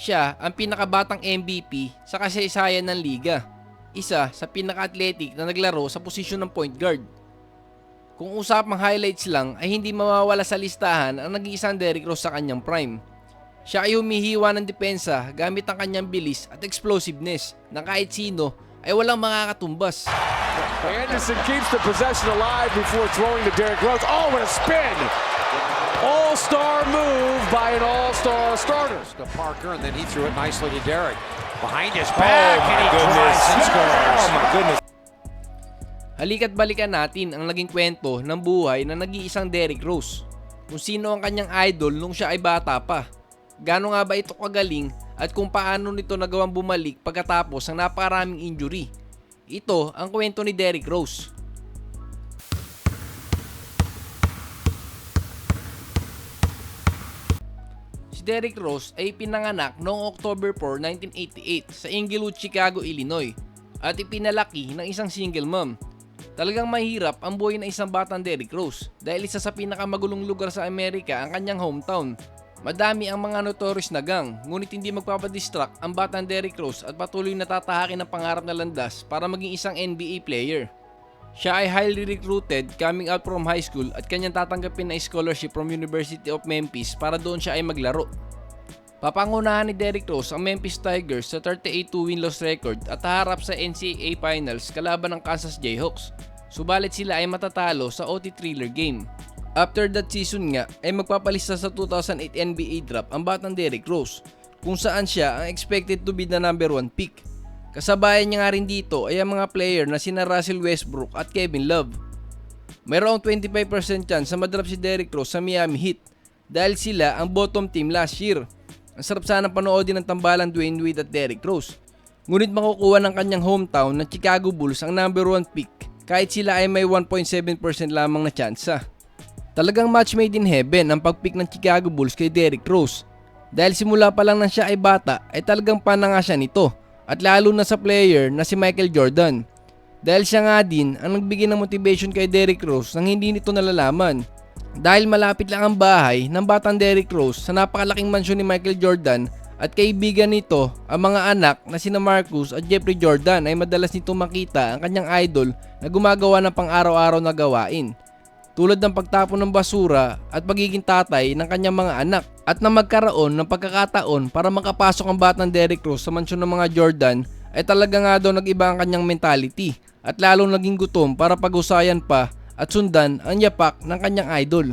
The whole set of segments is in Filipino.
Siya ang pinakabatang MVP sa kasaysayan ng liga. Isa sa pinaka-athletic na naglaro sa posisyon ng point guard. Kung usapang highlights lang ay hindi mawawala sa listahan ang nag-iisang Derrick Rose sa kanyang prime. Siya ay humihiwa ng depensa gamit ang kanyang bilis at explosiveness na kahit sino ay walang makakatumbas. Anderson keeps the possession alive before throwing to Derrick Rose. Oh, what a spin! All-star move by an all-star starter. To Parker, and then he threw it nicely to Derrick. Behind his back, and he drives and scores. Oh my goodness. Halika't balikan natin ang naging kwento ng buhay ng nag-iisang Derrick Rose. Kung sino ang kanyang idol nung siya ay bata pa. Gaano nga ba ito kagaling at kung paano nito nagawang bumalik pagkatapos ng napakaraming injury. Ito ang kwento ni Derrick Rose. Si Derrick Rose ay pinanganak noong October 4, 1988 sa Englewood, Chicago, Illinois at ipinalaki ng isang single mom. Talagang mahirap ang buhay ng isang batang Derrick Rose dahil isa sa pinakamagulong lugar sa Amerika ang kanyang hometown. Madami ang mga notorious na gang, ngunit hindi magpapadistract ang batang Derrick Rose at patuloy na tatahakin ang pangarap na landas para maging isang NBA player. Siya ay highly recruited coming out from high school at kanyang tatanggapin na scholarship from University of Memphis para doon siya ay maglaro. Papangunahan ni Derrick Rose ang Memphis Tigers sa 38-2 win-loss record at haharap sa NCAA Finals kalaban ng Kansas Jayhawks. Subalit sila ay matatalo sa OT thriller game. After that season nga ay magpapalista sa 2008 NBA draft ang batang Derrick Rose kung saan siya ang expected to be the number 1 pick. Kasabayan niya nga rin dito ay ang mga player na sina Russell Westbrook at Kevin Love. Mayroong 25% chance sa madraft si Derrick Rose sa Miami Heat dahil sila ang bottom team last year. Ang sarap sanang panoodin ng tambalang Dwayne Wade at Derrick Rose. Ngunit makukuha ng kanyang hometown na Chicago Bulls ang number 1 pick kahit sila ay may 1.7% lamang na tsansa. Talagang match made in heaven ang pag-pick ng Chicago Bulls kay Derrick Rose. Dahil simula pa lang nang siya ay bata ay talagang pana nga siya nito. At lalo na sa player na si Michael Jordan. Dahil siya nga din ang nagbigay ng motivation kay Derrick Rose nang hindi nito nalalaman. Dahil malapit lang ang bahay ng batang Derrick Rose sa napakalaking mansyon ni Michael Jordan at kaibigan nito ang mga anak na sina Marcus at Jeffrey Jordan ay madalas nito makita ang kanyang idol na gumagawa ng pang-araw-araw na gawain. Tulad ng pagtapon ng basura at pagiging tatay ng kanyang mga anak at na magkaroon ng pagkakataon para makapasok ang batang Derrick Rose sa mansyon ng mga Jordan ay talaga nga daw nag-iba ang kanyang mentality at lalong naging gutom para pag-usayan pa at sundan ang yapak ng kanyang idol.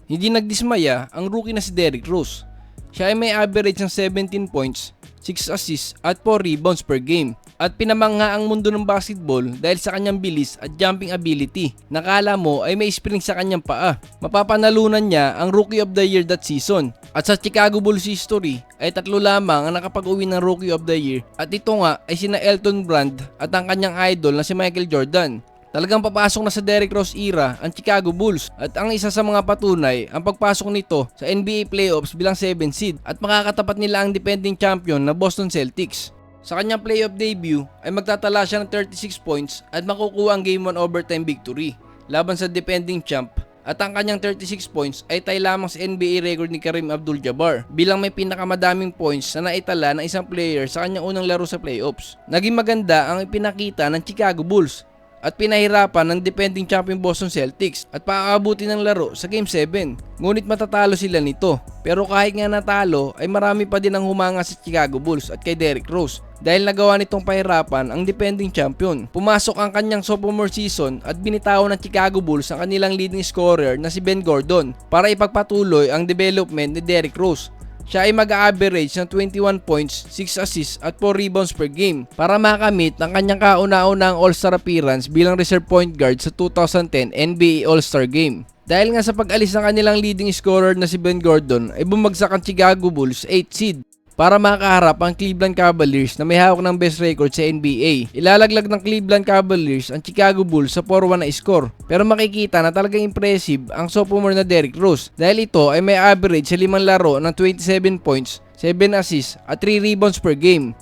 Hindi nagdismaya ang rookie na si Derrick Rose. Siya ay may average ng 17 points, 6 assists at 4 rebounds per game. At pinamangha ang mundo ng basketball dahil sa kanyang bilis at jumping ability. Nakala mo ay may spring sa kanyang paa. Mapapanalunan niya ang Rookie of the Year that season. At sa Chicago Bulls history ay 3 lamang ang nakapag-uwi ng Rookie of the Year. At ito nga ay sina Elton Brand at ang kanyang idol na si Michael Jordan. Talagang papasok na sa Derrick Rose era ang Chicago Bulls at ang isa sa mga patunay ang pagpasok nito sa NBA playoffs bilang 7 seed at makakatapat nila ang defending champion na Boston Celtics. Sa kanyang playoff debut ay magtatala siya ng 36 points at makukuha ang Game 1 overtime victory laban sa defending champ at ang kanyang 36 points ay tie lamang sa NBA record ni Kareem Abdul-Jabbar bilang may pinakamadaming points na naitala ng isang player sa kanyang unang laro sa playoffs. Naging maganda ang ipinakita ng Chicago Bulls at pinahirapan ng defending champion Boston Celtics at paaabuti ng laro sa Game 7. Ngunit matatalo sila nito. Pero kahit nga natalo ay marami pa din ang humanga sa Chicago Bulls at kay Derrick Rose dahil nagawa nitong pahirapan ang defending champion. Pumasok ang kanyang sophomore season at binitawan ng Chicago Bulls ang kanilang leading scorer na si Ben Gordon para ipagpatuloy ang development ni Derrick Rose. Siya ay mag-average ng 21 points, 6 assists at 4 rebounds per game para makamit ang kanyang kauna-unang All-Star appearance bilang reserve point guard sa 2010 NBA All-Star Game. Dahil nga sa pag-alis ng kanilang leading scorer na si Ben Gordon ay bumagsak ang Chicago Bulls 8 seed para makaharap ang Cleveland Cavaliers na may hawak ng best record sa NBA. Ilalaglag ng Cleveland Cavaliers ang Chicago Bulls sa 4-1 na score. Pero makikita na talagang impressive ang sophomore na Derrick Rose dahil ito ay may average sa 5 laro ng 27 points, 7 assists at 3 rebounds per game.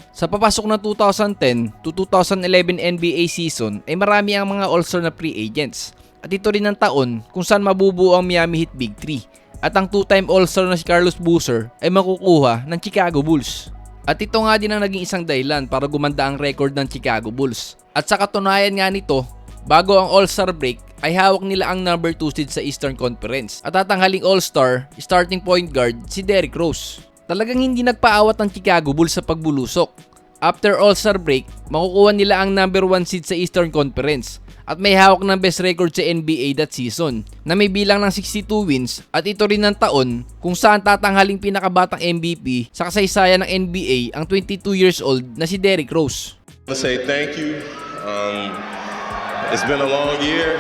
Sa papasok ng 2010 to 2011 NBA season ay marami ang mga all-star na free agents. At ito rin ang taon kung saan mabubuo ang Miami Heat Big 3. at ang 2-time All-Star na si Carlos Boozer ay makukuha ng Chicago Bulls. At ito nga din ang naging isang dahilan para gumanda ang record ng Chicago Bulls. At sa katunayan nga nito, bago ang All-Star break ay hawak nila ang number 2 seed sa Eastern Conference at tatanghaling All-Star starting point guard si Derrick Rose. Talagang hindi nagpaawat ang Chicago Bulls sa pagbulusok. After All-Star break, makukuha nila ang number 1 seed sa Eastern Conference at may hawak ng best record sa NBA that season na may bilang ng 62 wins at ito rin ang taon kung saan tatanghaling pinakabatang MVP sa kasaysayan ng NBA ang 22 years old na si Derrick Rose. I want to say thank you. It's been a long year.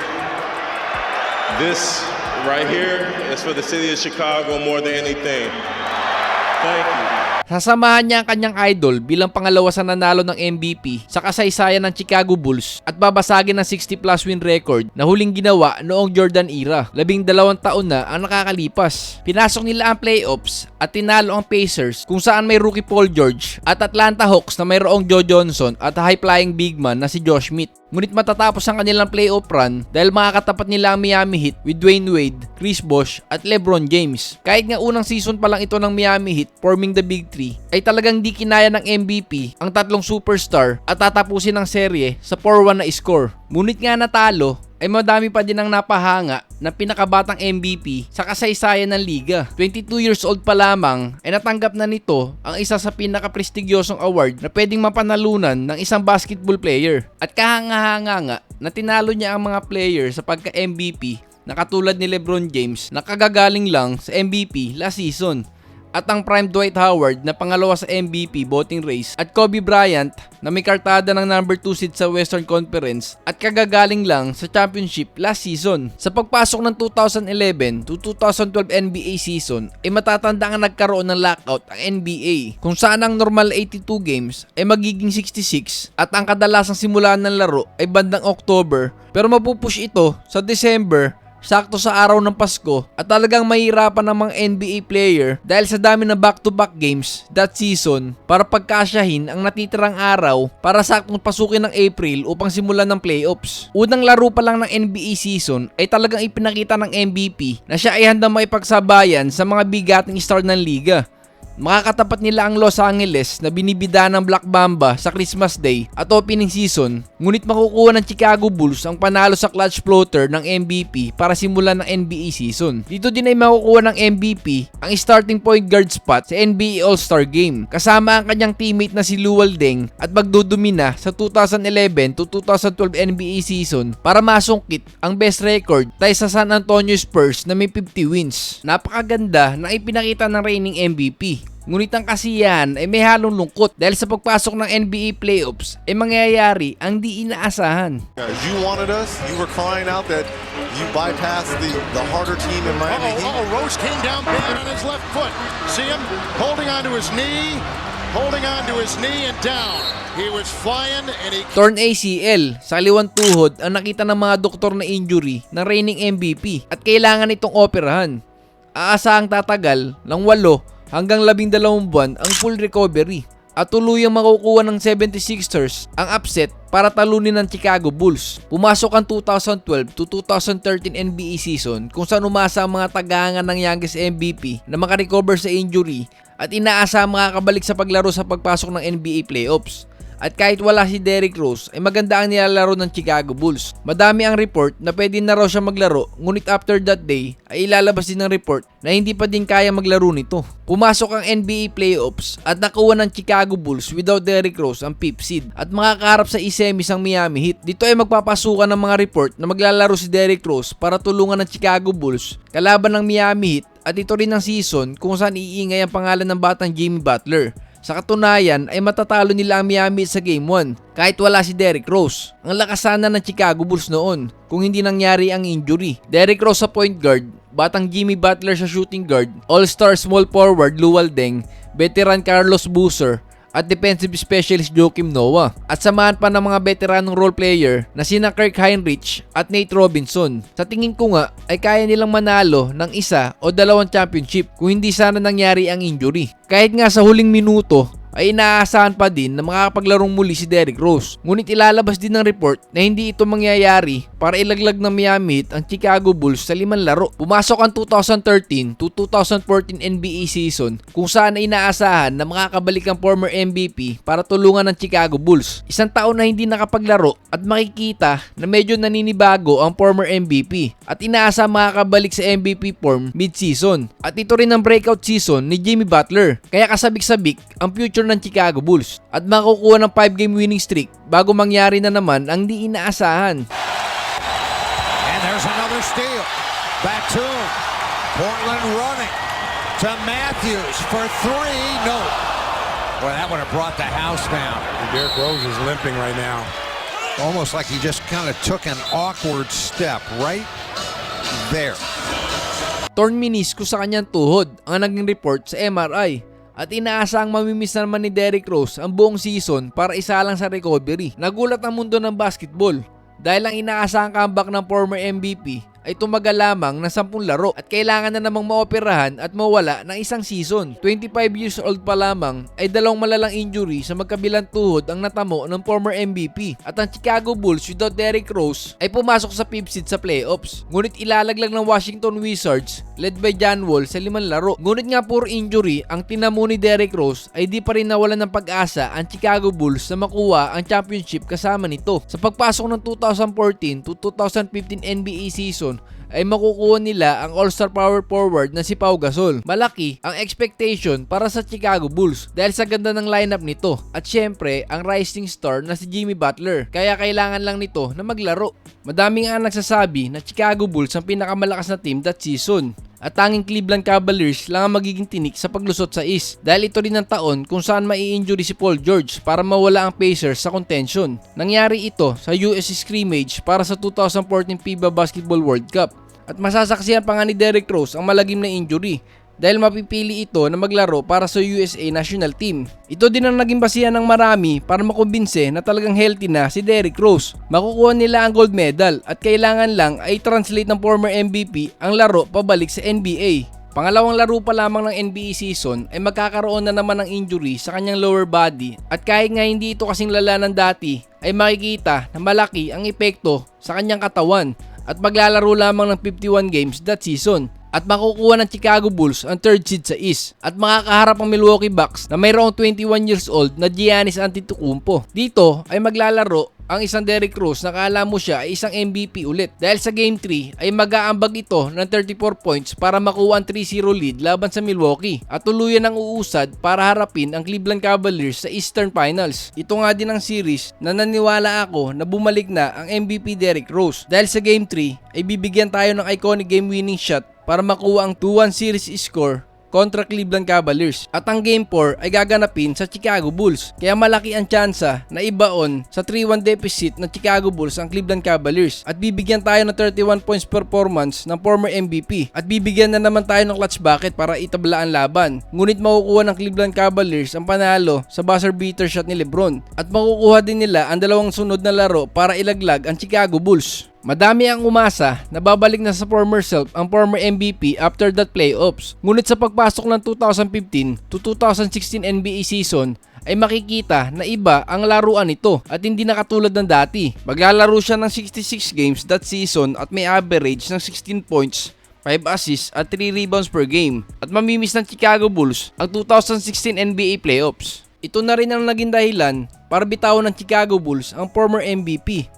This right here is for the city of Chicago more than anything. Thank you. Sasamahan niya ang kanyang idol bilang pangalawa sa nanalo ng MVP sa kasaysayan ng Chicago Bulls at babasagin ng 60+ win record na huling ginawa noong Jordan era. 12 taon na ang nakakalipas. Pinasok nila ang playoffs at tinalo ang Pacers kung saan may rookie Paul George at Atlanta Hawks na mayroong Joe Johnson at high-flying big man na si Josh Smith. Ngunit matatapos ang kanilang playoff run dahil makakatapat nila ang Miami Heat with Dwayne Wade, Chris Bosh at LeBron James. Kahit nga unang season pa lang ito ng Miami Heat forming the Big Three, ay talagang di kinaya ng MVP ang tatlong superstar at tatapusin ang serye sa 4-1 na score. Ngunit nga natalo, ay madami pa din ang napahanga ng pinakabatang MVP sa kasaysayan ng liga. 22 years old pa lamang ay natanggap na nito ang isa sa pinaka-prestigyosong award na pwedeng mapanalunan ng isang basketball player. At kahanga-hanga nga na tinalo niya ang mga player sa pagka-MVP na katulad ni LeBron James na kagagaling lang sa MVP last season. At ang prime Dwight Howard na pangalawa sa MVP voting race at Kobe Bryant na may kartada ng number 2 seed sa Western Conference at kagagaling lang sa championship last season. Sa pagpasok ng 2011 to 2012 NBA season ay matatanda ang nagkaroon ng lockout ang NBA kung saan ang normal 82 games ay magiging 66 at ang kadalasang simulan ng laro ay bandang October pero mapupush ito sa December sakto sa araw ng Pasko at talagang mahirapan ng mga NBA player dahil sa dami ng back-to-back games that season para pagkasyahin ang natitirang araw para saktong pasukin ng April upang simulan ng playoffs. Unang laro pa lang ng NBA season ay talagang ipinakita ng MVP na siya ay handang maipagsabayan sa mga bigating star ng liga. Makakatapat nila ang Los Angeles na binibida ng Black Mamba sa Christmas Day at opening season, ngunit makukuha ng Chicago Bulls ang panalo sa clutch floater ng MVP para simulan ng NBA season. Dito din ay makukuha ng MVP ang starting point guard spot sa NBA All-Star Game kasama ang kanyang teammate na si Luol Deng at magdudumina sa 2011 to 2012 NBA season para masungkit ang best record tayo sa San Antonio Spurs na may 50 wins. Napakaganda na ipinakita ng reigning MVP. Ngunit ang kasiyahan ay may halong lungkot dahil sa pagpasok ng NBA playoffs ay mangyayari ang di inaasahan. You wanted us. You were crying out that you bypassed the harder team in Miami Heat. Rose came down bad on his left foot. See him holding onto his knee and down. He was flying and he... Torn ACL sa kaliwang tuhod ang nakita ng mga doktor na injury ng reigning MVP at kailangan itong operahan. Aasahang tatagal ng 8 hanggang 12 buwan ang full recovery at tuluyang makukuha ng 76ers ang upset para talunin ng Chicago Bulls. Pumasok ang 2012 to 2013 NBA season kung saan umasa ang mga tagahanga ng youngest MVP na makarecover sa injury at inaasa makakabalik sa paglaro sa pagpasok ng NBA playoffs. At kahit wala si Derrick Rose ay maganda ang nilalaro ng Chicago Bulls. Madami ang report na pwede na raw siya maglaro, ngunit after that day ay ilalabas din ng report na hindi pa din kaya maglaro nito. Pumasok ang NBA playoffs at nakuha ng Chicago Bulls without Derrick Rose ang 5th seed at makakaharap sa semis ang Miami Heat. Dito ay magpapasukan ng mga report na maglalaro si Derrick Rose para tulungan ng Chicago Bulls kalaban ng Miami Heat at ito rin ang season kung saan iingay ang pangalan ng batang Jimmy Butler. Sa katunayan ay matatalo nila ang Miami sa Game 1 kahit wala si Derrick Rose. Ang lakas sana ng Chicago Bulls noon kung hindi nangyari ang injury. Derrick Rose sa point guard, batang Jimmy Butler sa shooting guard, all-star small forward Luol Deng, veteran Carlos Boozer at defensive specialist Joakim Noah. At samahan pa ng mga veteranong role player na sina Kirk Hinrich at Nate Robinson. Sa tingin ko nga ay kaya nilang manalo ng 1 o 2 championship kung hindi sana nangyari ang injury. Kahit nga sa huling minuto ay inaasahan pa din na makakapaglarong muli si Derrick Rose. Ngunit ilalabas din ng report na hindi ito mangyayari para ilaglag ng Miami Heat ang Chicago Bulls sa 5 laro. Pumasok ang 2013 to 2014 NBA season kung saan ay inaasahan na makakabalik ang former MVP para tulungan ng Chicago Bulls. Isang taon na hindi nakapaglaro at makikita na medyo naninibago ang former MVP at inaasa makakabalik sa MVP form mid-season. At ito rin ang breakout season ni Jimmy Butler, kaya kasabik-sabik ang future ng Chicago Bulls at makukuha ng 5-game winning streak bago mangyari na naman ang di inaasahan. And there's another steal. Batum. Portland running to Matthews for three. No. Boy, that would have brought the house down. Derrick Rose is limping right now. Almost like he just kind of took an awkward step right there. Torn meniscus sa kanyang tuhod ang naging report sa MRI at inaasang mamimiss naman ni Derrick Rose ang buong season para isalang sa recovery. Nagulat ang mundo ng basketball dahil ang inaasang comeback ng former MVP ay tumagal lamang ng 10 laro at kailangan na namang maoperahan at mawala ng isang season. 25 years old pa lamang ay 2 malalang injury sa magkabilang tuhod ang natamo ng former MVP at ang Chicago Bulls without Derrick Rose ay pumasok sa 5th seed sa playoffs. Ngunit ilalaglag ng Washington Wizards led by John Wall sa 5 laro. Ngunit nga puro injury ang tinamo ni Derrick Rose ay di pa rin nawalan ng pag-asa ang Chicago Bulls na makuha ang championship kasama nito. Sa pagpasok ng 2014 to 2015 NBA season ay makukuha nila ang all-star power forward na si Pau Gasol. Malaki ang expectation para sa Chicago Bulls dahil sa ganda ng lineup nito at syempre ang rising star na si Jimmy Butler, kaya kailangan lang nito na maglaro. Madami nga nagsasabi na Chicago Bulls ang pinakamalakas na team that season at tanging Cleveland Cavaliers lang ang magiging tinik sa paglusot sa East dahil ito rin ang taon kung saan mai-injury si Paul George para mawala ang Pacers sa contention. Nangyari ito sa US scrimmage para sa 2014 FIBA Basketball World Cup at masasaksihan pa nga ni Derrick Rose ang malagim na injury dahil mapipili ito na maglaro para sa USA national team. Ito din ang naging basihan ng marami para makumbinse na talagang healthy na si Derrick Rose. Makukuha nila ang gold medal at kailangan lang ay translate ng former MVP ang laro pabalik sa NBA. Pangalawang laro pa lamang ng NBA season ay magkakaroon na naman ng injury sa kanyang lower body at kahit nga hindi ito kasing lala ng dati ay makikita na malaki ang epekto sa kanyang katawan at maglalaro lamang ng 51 games that season. At makukuha ng Chicago Bulls ang 3rd seed sa East at makakaharap ang Milwaukee Bucks na mayroong 21 years old na Giannis Antetokounmpo. Dito ay maglalaro ang isang Derrick Rose na kala mo siya ay isang MVP ulit dahil sa Game 3 ay mag-aambag ito ng 34 points para makuha ang 3-0 lead laban sa Milwaukee at tuluyan ang uusad para harapin ang Cleveland Cavaliers sa Eastern Finals. Ito nga din ang series na naniwala ako na bumalik na ang MVP Derrick Rose dahil sa Game 3 ay bibigyan tayo ng iconic game-winning shot para makuha ang 2-1 series score kontra Cleveland Cavaliers at ang Game 4 ay gaganapin sa Chicago Bulls. Kaya malaki ang tsansa na ibaon sa 3-1 deficit ng Chicago Bulls ang Cleveland Cavaliers at bibigyan tayo ng 31 points performance ng former MVP at bibigyan na naman tayo ng clutch bucket para itabla ang laban. Ngunit makukuha ng Cleveland Cavaliers ang panalo sa buzzer beater shot ni LeBron at makukuha din nila ang 2 sunod na laro para ilaglag ang Chicago Bulls. Madami ang umasa na babalik na sa former self ang former MVP after that playoffs. Ngunit sa pagpasok ng 2015 to 2016 NBA season ay makikita na iba ang laruan nito at hindi na katulad ng dati. Maglalaro siya ng 66 games that season at may average ng 16 points, 5 assists at 3 rebounds per game at mamimiss ng Chicago Bulls ang 2016 NBA playoffs. Ito na rin ang naging dahilan para bitawan ng Chicago Bulls ang former MVP.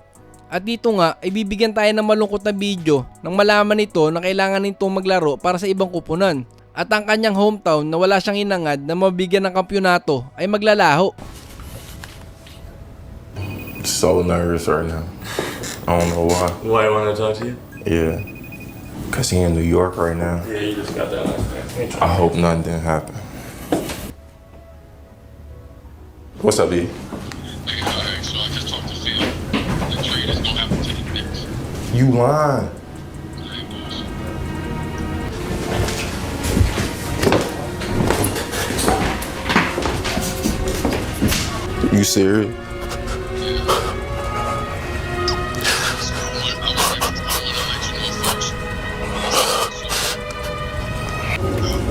At dito nga ay bibigyan tayo ng malungkot na video nang malaman nito na kailangan nitong maglaro para sa ibang kupunan. At ang kanyang hometown na wala siyang inangad na mabigyan ng kampyonato ay maglalaho. So nervous right now. I don't know why. Why you want to talk to you? Yeah. Cause he in New York right now. Yeah, you just got that last night. I hope nothing didn't happen. What's up, D? So I just talked to Phil. The trade is gonna happen to the Knicks. You lying. You serious?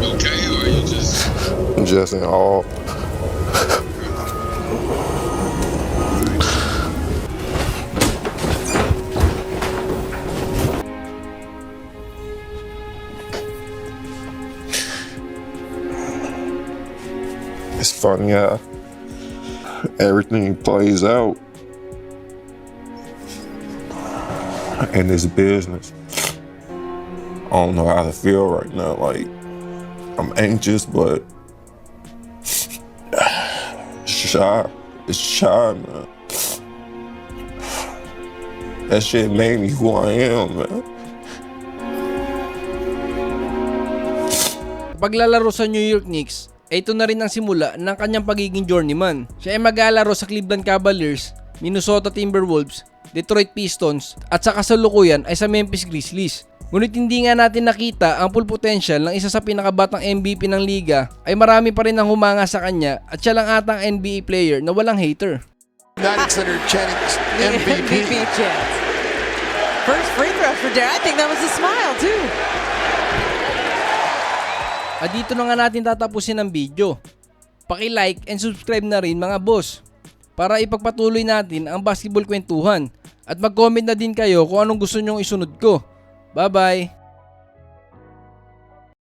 Okay, or you Just in awe. It's funny how everything plays out in this business. I don't know how to feel right now. Like, I'm anxious, but shy. It's shy, man. That shit made me who I am, man. Paglalaro sa New York Knicks, ito na rin ang simula ng kanyang pagiging journeyman. Siya ay maglalaro sa Cleveland Cavaliers, Minnesota Timberwolves, Detroit Pistons at sa kasalukuyan ay sa Memphis Grizzlies. Ngunit hindi nga natin nakita ang full potential ng isa sa pinakabatang MVP ng liga ay marami pa rin ang humanga sa kanya at siya lang atang NBA player na walang hater. Madison or Jennings, MVP. chance. First free throw for Derek. I think that was a smile too. At dito na nga natin tatapusin ang video. Paki-like and subscribe na rin mga boss para ipagpatuloy natin ang basketball kwentuhan at mag-comment na din kayo kung anong gusto nyong isunod ko. Bye bye!